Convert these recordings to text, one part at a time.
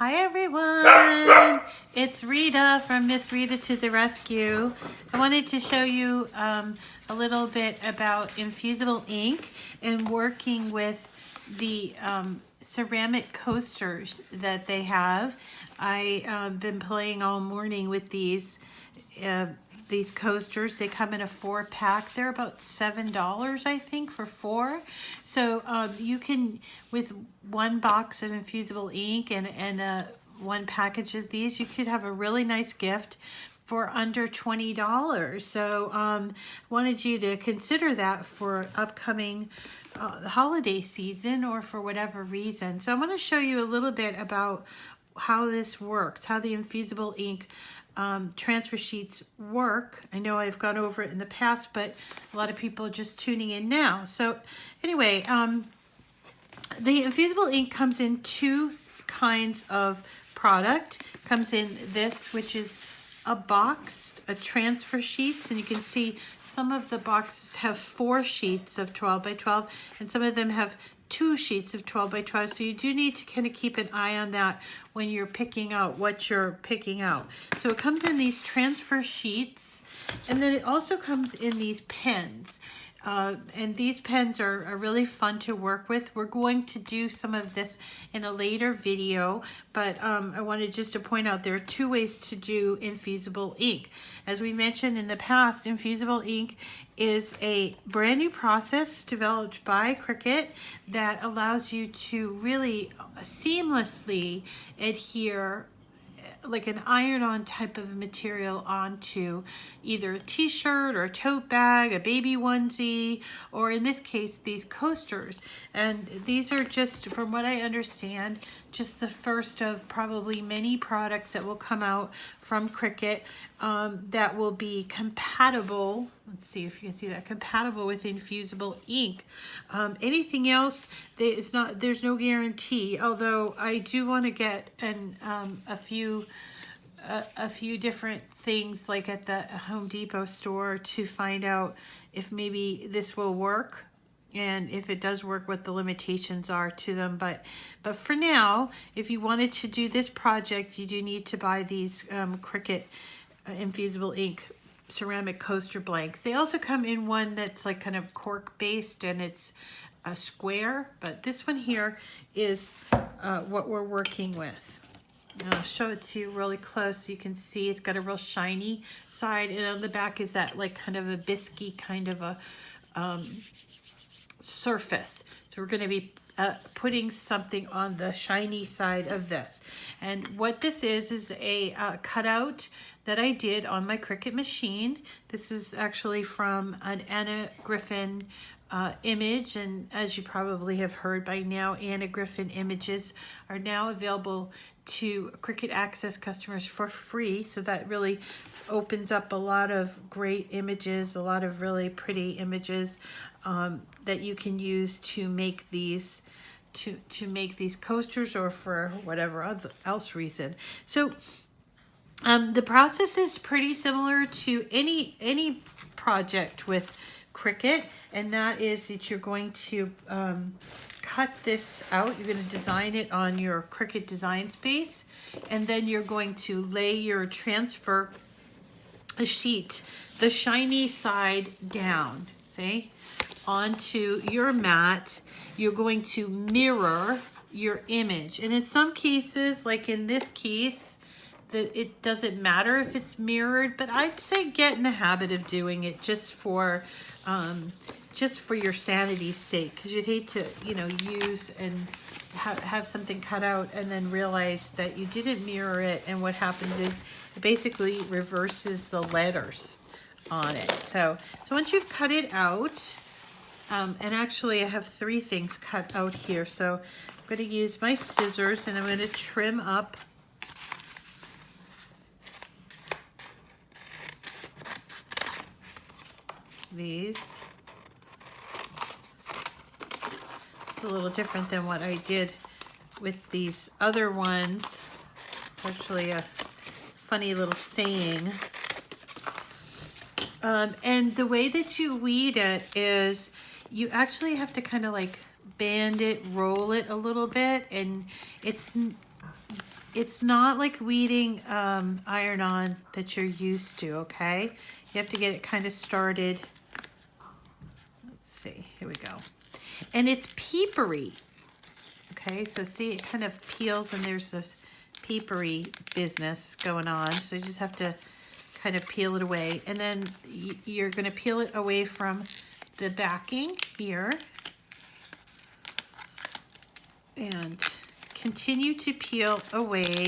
Hi everyone, it's Rita from Miss Rita to the Rescue. I wanted to show you a little bit about Infusible Ink and working with the ceramic coasters that they have. I've been playing all morning with these coasters. They come in a 4-pack. They're about $7, I think, for 4. So you can, with one box of Infusible Ink and one package of these, you could have a really nice gift for under $20. So wanted you to consider that for upcoming holiday season or for whatever reason. So I'm going to show you a little bit about how this works, how the Infusible Ink transfer sheets work. I know I've gone over it in the past, but a lot of people are just tuning in now. So anyway, the Infusible Ink comes in 2 kinds of product. Comes in this, which is a box, a transfer sheets, and you can see some of the boxes have 4 sheets of 12 by 12, and some of them have 2 sheets of 12 by 12. So you do need to kind of keep an eye on that when you're picking out what you're picking out. So it comes in these transfer sheets, and then it also comes in these pens. And these pens are really fun to work with. We're going to do some of this in a later video, but I wanted just to point out there are 2 ways to do Infusible Ink. As we mentioned in the past, Infusible Ink is a brand new process developed by Cricut that allows you to really seamlessly adhere like an iron-on type of material onto either a t-shirt or a tote bag, a baby onesie, or in this case, these coasters. And these are just, from what I understand, just the first of probably many products that will come out from Cricut that will be compatible. Let's see if you can see that, compatible with Infusible Ink. Anything else, there's no guarantee, although I do want to get a few different things like at the Home Depot store to find out if maybe this will work, and if it does work, what the limitations are to them. But for now, if you wanted to do this project, you do need to buy these Cricut Infusible Ink ceramic coaster blanks. They also come in one that's like kind of cork based, and it's a square, but this one here is what we're working with. And I'll show it to you really close so you can see it's got a real shiny side, and on the back is that like kind of a biscuity kind of a surface. So we're going to be putting something on the shiny side of this. And what this is a cutout that I did on my Cricut machine. This is actually from an Anna Griffin image, and as you probably have heard by now, Anna Griffin images are now available to Cricut Access customers for free. So that really opens up a lot of great images, a lot of really pretty images that you can use to make these make these coasters or for whatever else reason. So the process is pretty similar to any project with Cricut, and that is that you're going to cut this out. You're going to design it on your Cricut design space, and then you're going to lay your transfer sheet, the shiny side down, see, onto your mat. You're going to mirror your image, and in some cases, like in this case, that it doesn't matter if it's mirrored, but I'd say get in the habit of doing it just for your sanity's sake, because you'd hate to, you know, use and have something cut out and then realize that you didn't mirror it, and what happens is it basically reverses the letters on it. So once you've cut it out, and actually I have 3 things cut out here, so I'm going to use my scissors and I'm going to trim up these. It's a little different than what I did with these other ones. It's actually a funny little saying. And the way that you weed it is you actually have to kind of like band it, roll it a little bit, and it's it's not like weeding iron-on that you're used to, okay? You have to get it kind of started. Let's see, here we go. And it's papery, okay? So see, it kind of peels and there's this papery business going on. So you just have to kind of peel it away. And then you're gonna peel it away from the backing here. And continue to peel away.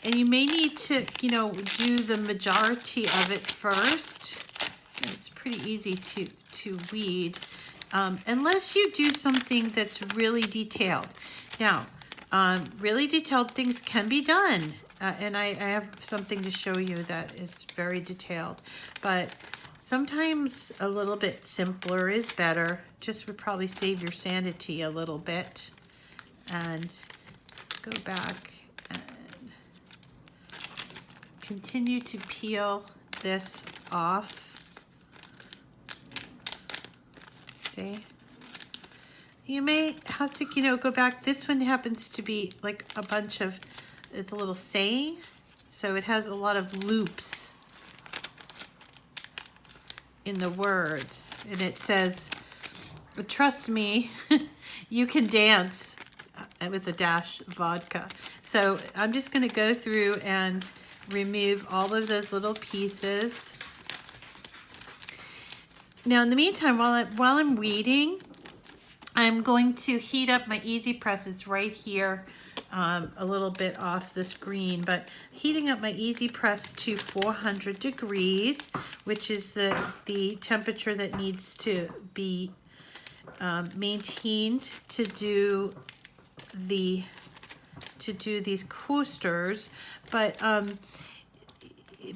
And you may need to, you know, do the majority of it first. It's pretty easy to weed, unless you do something that's really detailed. Now, really detailed things can be done. And I have something to show you that is very detailed. But sometimes a little bit simpler is better. Just would probably save your sanity a little bit. And go back and continue to peel this off. See? You may have to, you know, go back. This one happens to be like a bunch of, it's a little saying. So it has a lot of loops in the words. And it says, trust me, you can dance with a dash of vodka. So I'm just going to go through and remove all of those little pieces. Now, in the meantime, while I'm weeding, I'm going to heat up my EasyPress. It's right here, a little bit off the screen, but heating up my EasyPress to 400 degrees, which is the temperature that needs to be maintained to do these coasters. But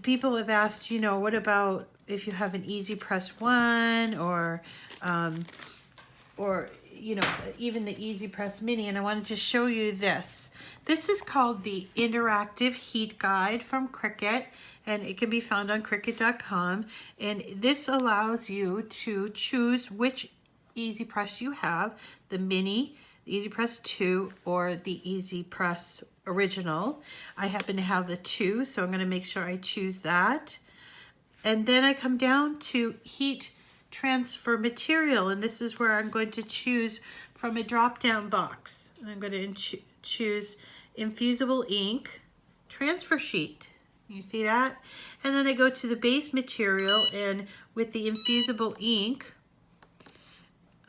people have asked, you know, what about if you have an EasyPress 1 or you know, even the EasyPress Mini? And I wanted to show you this. This is called the Interactive Heat Guide from Cricut, and it can be found on Cricut.com. And this allows you to choose which EasyPress you have, the Mini, the EasyPress 2, or the EasyPress Original. I happen to have the 2, so I'm going to make sure I choose that. And then I come down to heat transfer material, and this is where I'm going to choose from a drop-down box. I'm going to choose Infusible Ink transfer sheet. You see that? And then I go to the base material, and with the Infusible Ink,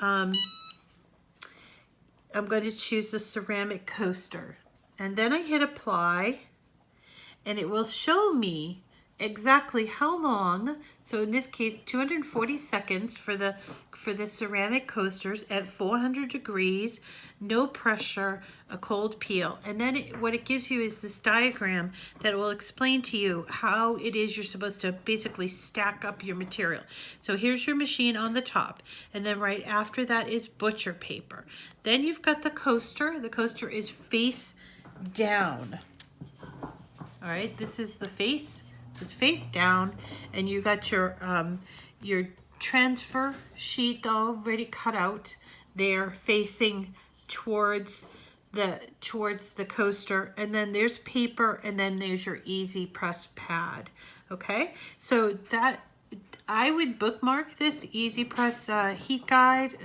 I'm going to choose the ceramic coaster. And then I hit apply, and it will show me exactly how long. So in this case, 240 seconds for the ceramic coasters at 400 degrees, no pressure, a cold peel. And then what it gives you is this diagram that will explain to you how it is you're supposed to basically stack up your material. So here's your machine on the top, and then right after that is butcher paper. Then you've got the coaster. The coaster is face down. All right, this is the face. It's face down, and you got your transfer sheet already cut out there, facing towards the coaster, and then there's paper, and then there's your EasyPress pad. Okay, so that I would bookmark this EasyPress heat guide.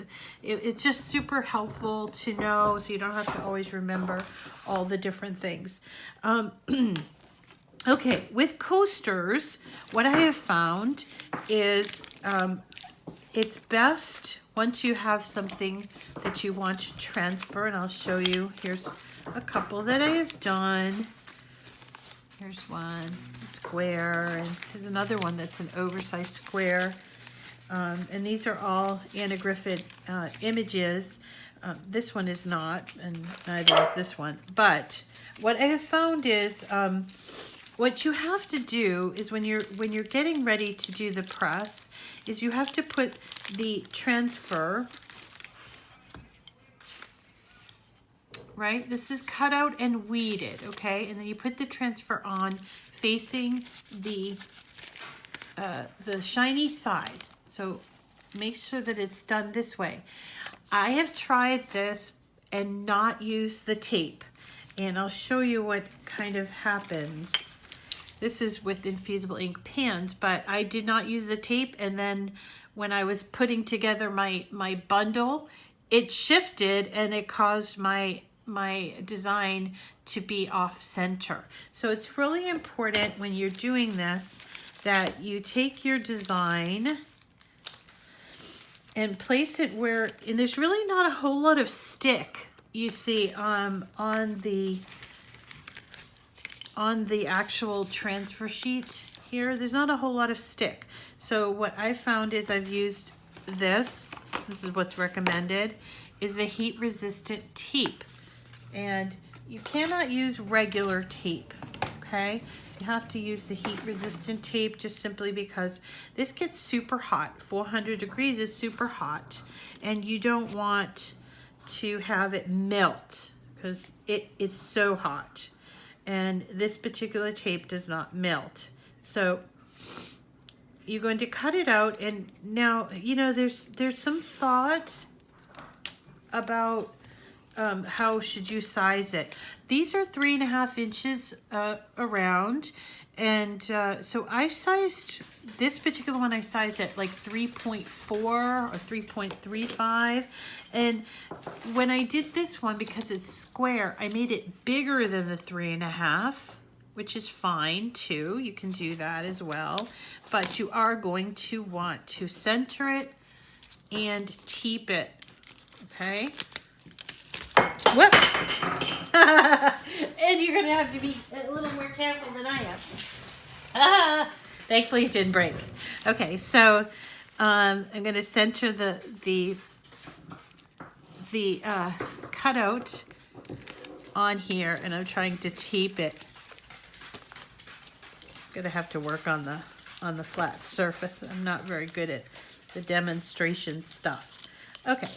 It's just super helpful to know, so you don't have to always remember all the different things. Okay, with coasters, what I have found is it's best once you have something that you want to transfer, and I'll show you. Here's a couple that I have done. Here's one, a square, and there's another one that's an oversized square. And these are all Anna Griffin images. This one is not, and neither is this one. But what I have found is what you have to do is when you're getting ready to do the press is you have to put the transfer, right? This is cut out and weeded, okay? And then you put the transfer on facing the shiny side. So make sure that it's done this way. I have tried this and not use the tape. And I'll show you what kind of happens. This is with Infusible Ink pens, but I did not use the tape, and then when I was putting together my bundle, it shifted and it caused my design to be off center. So it's really important when you're doing this that you take your design and place it where, and there's really not a whole lot of stick, you see, on the actual transfer sheet here. There's not a whole lot of stick. So what I found is I've used this is what's recommended, is the heat resistant tape. And you cannot use regular tape, okay? You have to use the heat resistant tape just simply because this gets super hot. 400 degrees is super hot, and you don't want to have it melt because it's so hot. And this particular tape does not melt. So you're going to cut it out, and now, you know, there's some thought about how should you size it. These are 3.5 inches around, and so I sized this particular one. I sized at like 3.4 or 3.35, and when I did this one, because it's square, I made it bigger than the 3.5, which is fine too. You can do that as well, but you are going to want to center it and tape it, okay? Whoop! And you're gonna have to be a little more careful than I am. Thankfully it didn't break. Okay, so I'm gonna center the cutout on here, and I'm trying to tape it. Gonna have to work on the flat surface. I'm not very good at the demonstration stuff. Okay.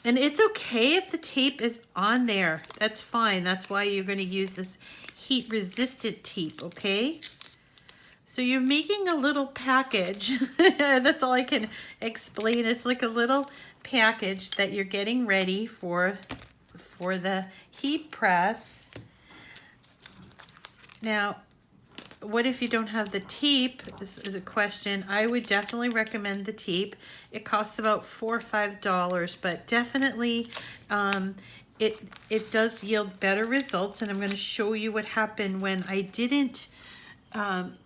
And it's okay if the tape is on there. That's fine. That's why you're going to use this heat resistant tape, okay? So you're making a little package. That's all I can explain. It's like a little package that you're getting ready for the heat press. Now, what if you don't have the tape? This is a question. I would definitely recommend the tape. It costs about $4 or $5, but definitely it does yield better results. And I'm going to show you what happened when I didn't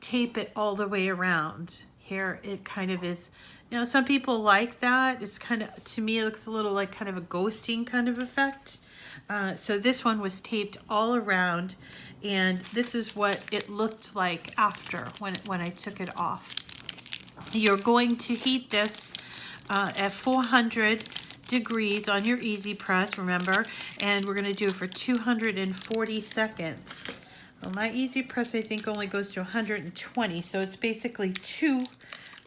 tape it all the way around. Here it kind of is, you know, some people like that. It's kind of, to me, it looks a little like kind of a ghosting kind of effect. So this one was taped all around, and this is what it looked like after when I took it off. You're going to heat this at 400 degrees on your EasyPress, remember, and we're going to do it for 240 seconds. Well, my EasyPress, I think, only goes to 120, so it's basically 2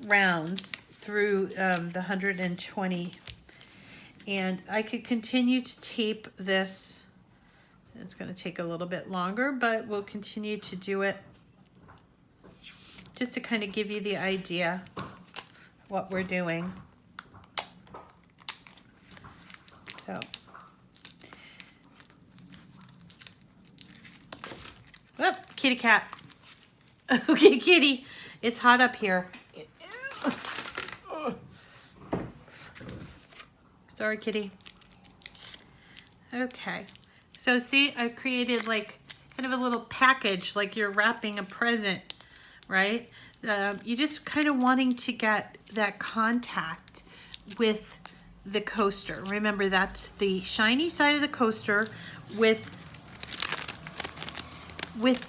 rounds through the 120. And I could continue to tape this. It's going to take a little bit longer, but we'll continue to do it just to kind of give you the idea of what we're doing. So, whoop, kitty cat. Okay, kitty, it's hot up here. Sorry, kitty. Okay, so see, I created like kind of a little package, like you're wrapping a present, right? You're just kind of wanting to get that contact with the coaster. Remember, that's the shiny side of the coaster with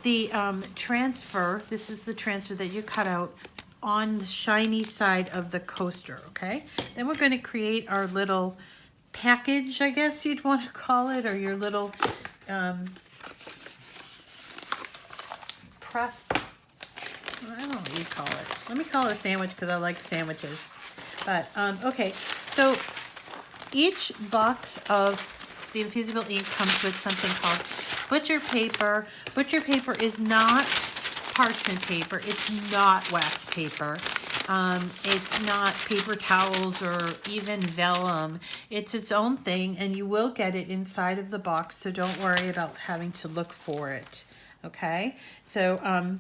the transfer. This is the transfer that you cut out on the shiny side of the coaster, okay? Then we're going to create our little package, I guess you'd want to call it, or your little press. I don't know what you call it. Let me call it a sandwich because I like sandwiches. But, okay, so each box of the Infusible Ink comes with something called butcher paper. Butcher paper is not parchment paper. It's not wax paper. It's not paper towels or even vellum. It's its own thing, and you will get it inside of the box, so don't worry about having to look for it. Okay, so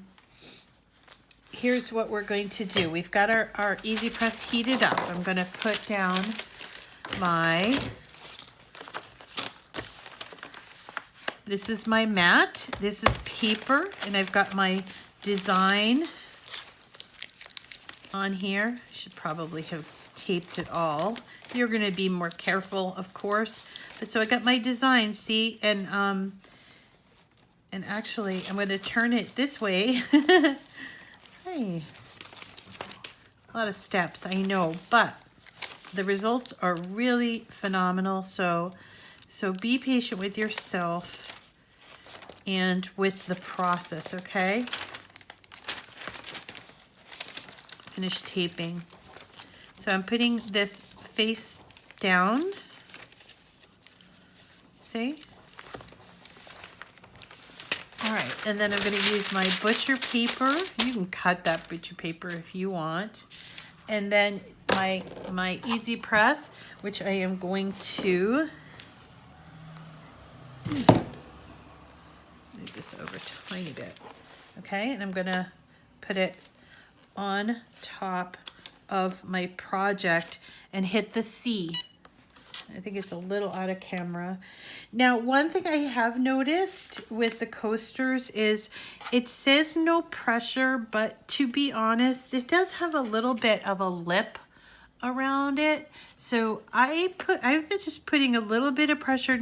here's what we're going to do. We've got our EasyPress heated up. I'm going to put down this is my mat. This is paper, and I've got my design on here. Should probably have taped it all. You're going to be more careful, of course. But so I got my design, see, and actually I'm going to turn it this way. Hey, a lot of steps, I know, but the results are really phenomenal. So be patient with yourself and with the process, okay? Finish taping. So I'm putting this face down. See? All right, and then I'm going to use my butcher paper. You can cut that butcher paper if you want. And then my EasyPress, which I am going to move this over a tiny bit. Okay, and I'm going to put it on top of my project and hit the C. I think it's a little out of camera. Now, one thing I have noticed with the coasters is it says no pressure, but to be honest, it does have a little bit of a lip around it. So I've been just putting a little bit of pressure,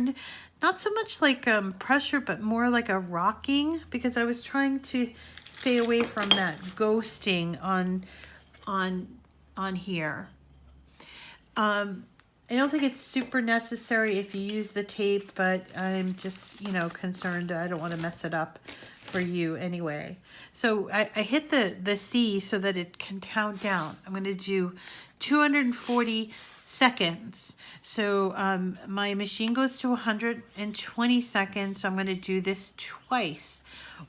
not so much like pressure, but more like a rocking, because I was trying to stay away from that ghosting on here. I don't think it's super necessary if you use the tape, but I'm just, you know, concerned. I don't want to mess it up for you anyway. So I hit the C so that it can count down. I'm going to do 240 seconds. So my machine goes to 120 seconds. So I'm going to do this twice.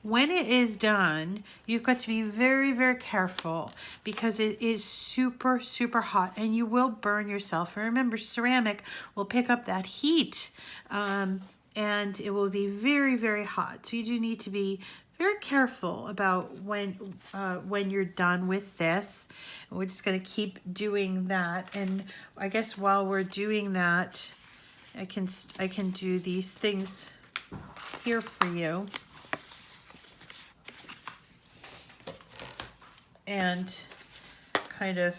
When it is done, you've got to be very, very careful because it is super, super hot and you will burn yourself. And remember, ceramic will pick up that heat and it will be very, very hot. So you do need to be very careful about when you're done with this. We're just going to keep doing that. And I guess while we're doing that, I can do these things here for you. And kind of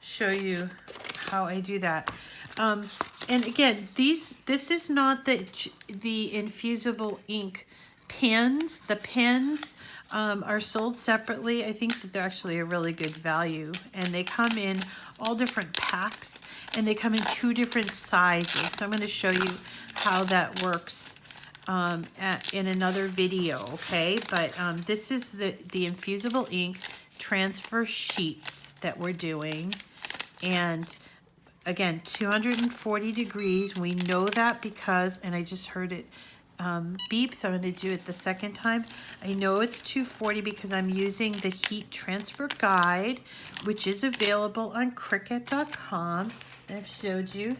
show you how I do that. And again, this is not the Infusible Ink pens. The pens are sold separately. I think that they're actually a really good value. And they come in all different packs. And they come in 2 different sizes. So I'm going to show you how that works in another video, okay? But this is the Infusible Ink transfer sheets that we're doing, and again 240 degrees. We know that because, and I just heard it beep, so I'm going to do it the second time. I know it's 240 because I'm using the heat transfer guide, which is available on Cricut.com. I've showed you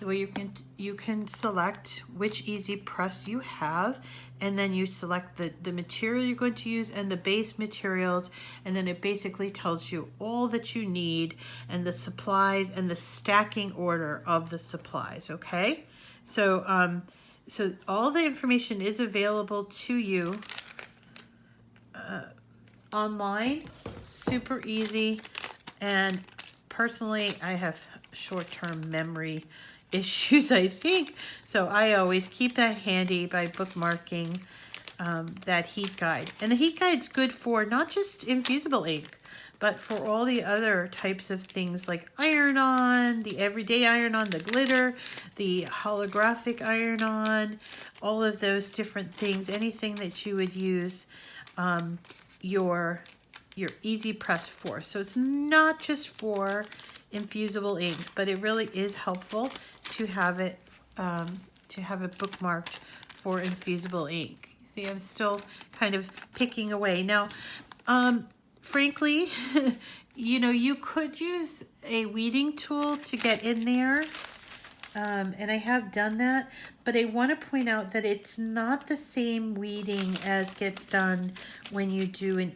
where you can select which EasyPress you have, and then you select the material you're going to use and the base materials, and then it basically tells you all that you need and the supplies and the stacking order of the supplies. Okay, so so all the information is available to you online, super easy. And personally, I have short-term memory issues, I think, so I always keep that handy by bookmarking that heat guide. And the heat guide's good for not just Infusible Ink, but for all the other types of things like iron-on, the everyday iron-on, the glitter, the holographic iron-on, all of those different things, anything that you would use your EasyPress for. So it's not just for Infusible Ink, but it really is helpful to have it bookmarked for Infusible Ink. See, I'm still kind of picking away now. Frankly, you know, you could use a weeding tool to get in there. And I have done that, but I want to point out that it's not the same weeding as gets done when you do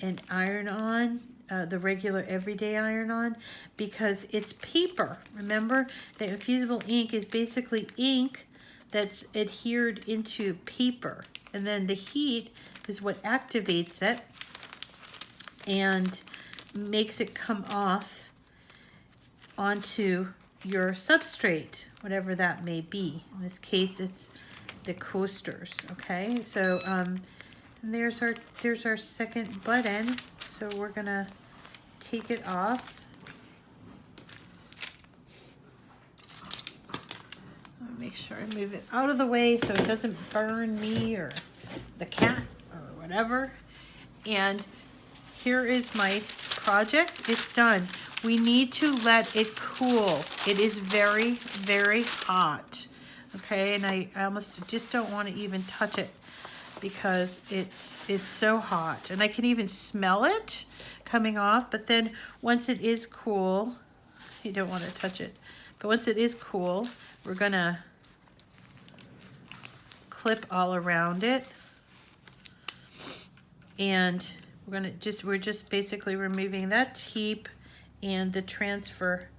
an iron-on, the regular everyday iron-on, because it's paper. Remember, the infusible ink is basically ink that's adhered into paper, and then the heat is what activates it and makes it come off onto your substrate, whatever that may be. In this case, it's the coasters. Okay, so and there's our second button. So we're gonna take it off. I'll make sure I move it out of the way so it doesn't burn me or the cat or whatever. And here is my project. It's done. We need to let it cool. It is very, very hot. Okay, and I almost just don't want to even touch it because it's so hot. And I can even smell it coming off, but then once it is cool, you don't want to touch it. But once it is cool, we're gonna clip all around it. And we're just basically removing that tape and the transfer,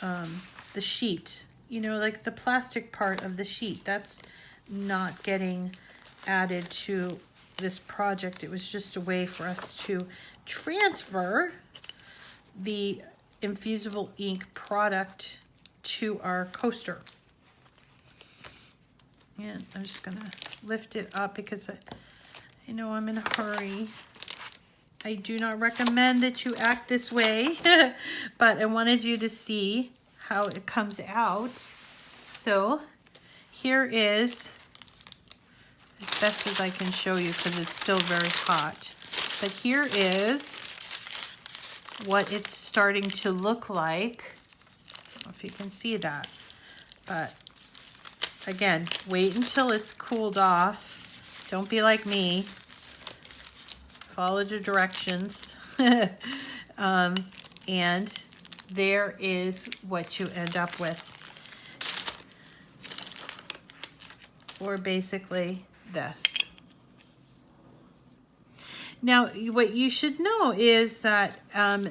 the sheet, you know, like the plastic part of the sheet, that's not getting added to this project. It was just a way for us to transfer the infusible ink product to our coaster. And I'm just gonna lift it up because I know I'm in a hurry. I do not recommend that you act this way, but I wanted you to see how it comes out. So here is, as best as I can show you because it's still very hot, but here is what it's starting to look like. I don't know if you can see that, but again, wait until it's cooled off. Don't be like me. Follow the directions. And there is what you end up with. Or basically this. Now, what you should know is that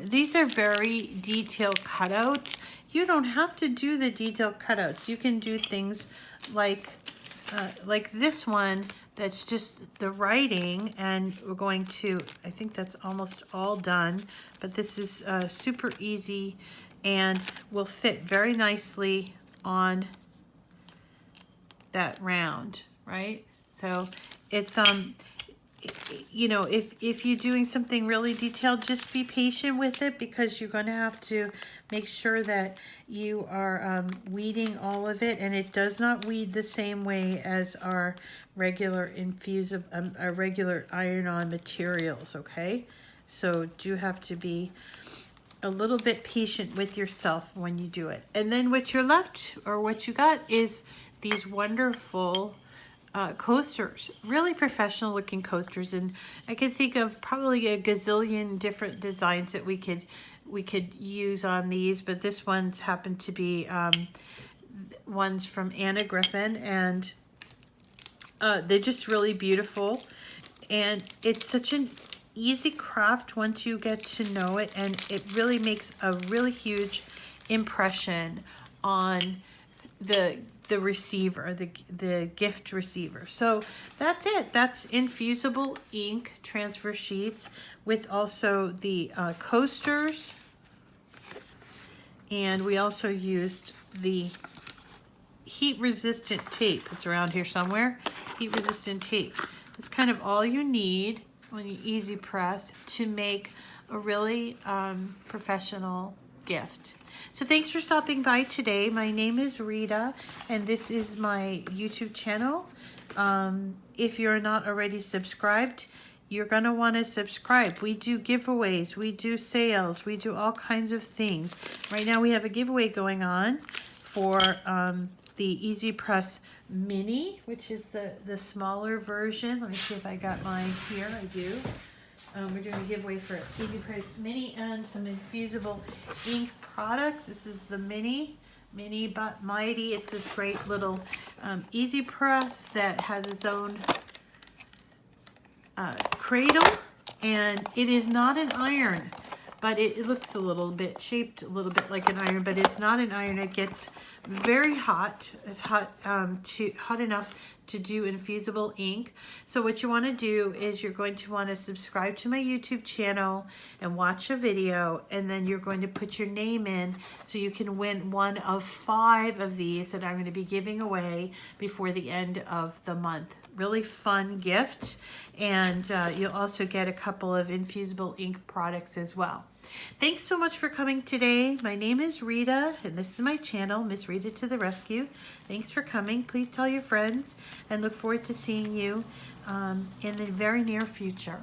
these are very detailed cutouts. You don't have to do the detailed cutouts. You can do things like this one that's just the writing, and we're going to, I think that's almost all done, but this is super easy and will fit very nicely on that round, right? So it's you know, if you're doing something really detailed, just be patient with it because you're going to have to make sure that you are weeding all of it, and it does not weed the same way as our regular our regular iron-on materials. Okay, so do have to be a little bit patient with yourself when you do it. And then what you're left, or what you got, is these wonderful coasters, really professional looking coasters, and I can think of probably a gazillion different designs that we could use on these, but this one's happened to be ones from Anna Griffin, and they're just really beautiful, and it's such an easy craft once you get to know it, and it really makes a really huge impression on the receiver, the gift receiver. So that's it. That's infusible ink transfer sheets with also the coasters, and we also used the heat resistant tape. It's around here somewhere. Heat resistant tape. That's kind of all you need on the EasyPress to make a really professional gift. So thanks for stopping by today. My name is Rita, and this is my YouTube channel. If you're not already subscribed, you're going to want to subscribe. We do giveaways, we do sales, we do all kinds of things. Right now we have a giveaway going on for the EasyPress Mini, which is the smaller version. Let me see if I got mine here. I do. We're doing a giveaway for EasyPress Mini and some Infusible Ink products. This is the Mini but Mighty. It's this great little EasyPress that has its own cradle, and it is not an iron, but it looks a little bit shaped a little bit like an iron, but it's not an iron. It gets very hot. It's hot hot enough to do infusible ink. So what you want to do is you're going to want to subscribe to my YouTube channel and watch a video, and then you're going to put your name in so you can win one of 5 of these that I'm going to be giving away before the end of the month. Really fun gift, and you'll also get a couple of Infusible Ink products as well. Thanks so much for coming today. My name is Rita, and this is my channel, Miss Rita to the Rescue. Thanks for coming. Please tell your friends, and look forward to seeing you in the very near future.